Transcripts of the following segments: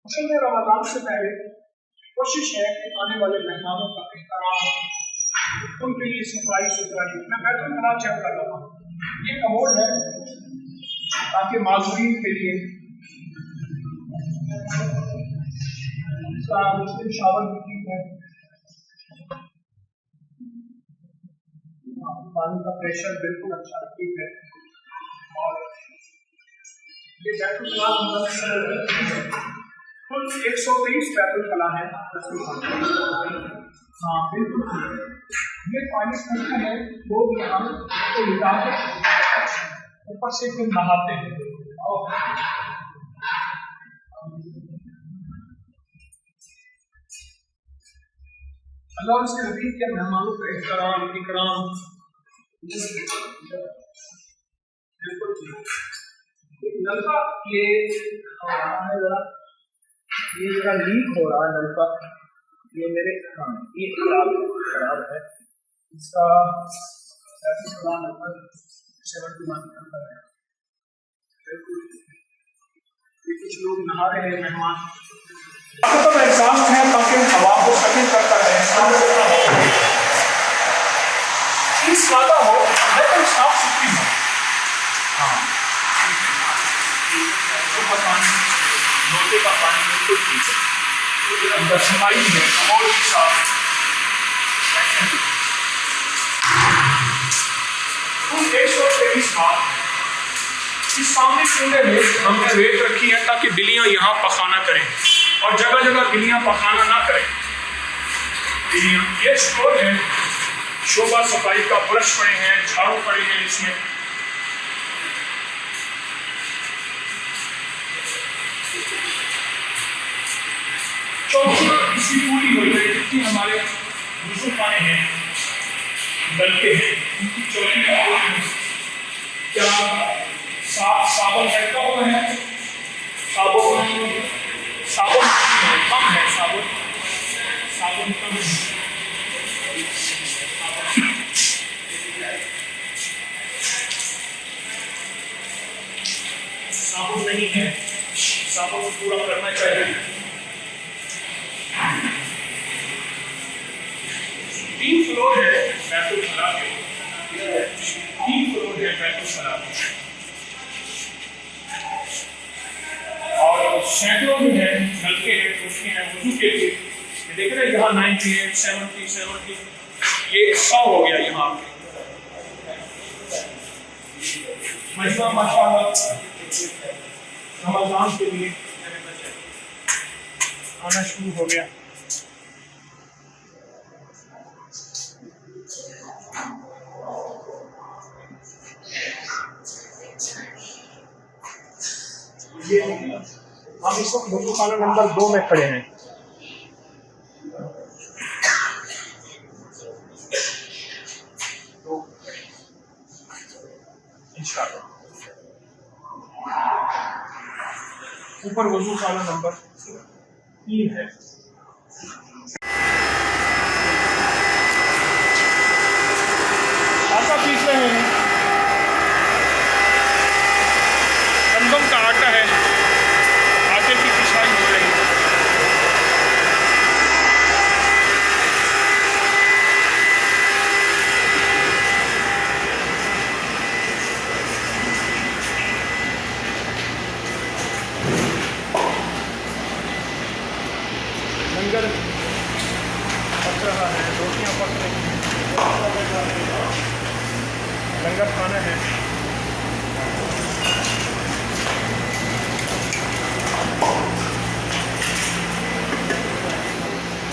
असल में रमज़ान से पहले कोशिश है कि आने वाले मेहमानों का एहतराम, उनके लिए सफाई सुथराई। मैं बैतुल खला चेक कर रहा हूँ, ये कमोड है ताकि माजूरीन के लिए मुस्लिम शावर भी ठीक है, पानी का प्रेशर बिल्कुल अच्छा ठीक है। और ये बैतुल खला कुल 123 बैतुल खला है। हाँ बिल्कुल, ये पानी खर्चा है, लोग यहाँ को लिटाते ऊपर से फिर नहाते हैं। अल्लाह उसके नबी के मेहमानों का एहतराम इकराम बिल्कुल ठीक। नलका ये जरा लीक हो रहा है नलका, ये मेरे ये खराब है, इसका नंबर 71 नंबर है। बिल्कुल, ये कुछ लोग नहा रहे हैं मेहमान, तो एहसास है ताकि हवा को सकिन करता है, चीज ज्यादा हो लेकिन साफ सुथरी हो। हाँ पानी, लोटे का पानी बिल्कुल ठीक है, दशमाई है कमोड के साथ। 123 बार इस सामने कुंडे में हमने रेत रखी है ताकि बिल्लियां यहाँ पखाना करें और जगह जगह बिल्लियां पखाना ना करें। बिल्लियां, ये स्टोर है, शोभा सफाई का ब्रश पड़े हैं, झाड़ू पड़े हैं इसमें। चौकी इसकी पूरी हो गई, जितनी हमारे वुज़ू खाने हैं, नलके हैं, उनकी चौकी का क्या साबुन है, कब है साबुन कम है, साबुन कम है। साबुन नहीं है, साबुन पूरा करना चाहिए। 3 फ्लोर है बैतुल खला के, 3 फ्लोर है बैतुल खला के, और सैकड़ों में है नलके हैं, उसके हैं वुज़ू के लिए। देख रहे हैं यहाँ 98, 70, ये 100 हो गया यहाँ पे। मजमा माशाअल्लाह रमज़ान के लिए आना शुरू हो गया। हम इस वक्त वुज़ू खाना नंबर 2 में खड़े हैं। ऊपर वुज़ू खाना नंबर 3 है। आटा पीस रहे हैं, गंदम का आटा है, आटे की पिसाई हो रही है। लंगर पक रहा है, रोटियां पक रही हैं, लंगर खाना है।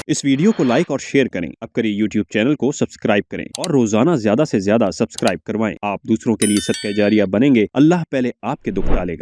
इस वीडियो को लाइक और शेयर करें। अब करिए यूट्यूब चैनल को सब्सक्राइब करें और रोजाना ज्यादा से ज्यादा सब्सक्राइब करवाएं। आप दूसरों के लिए सदका जारिया बनेंगे। अल्लाह पहले आपके दुख टालेगा।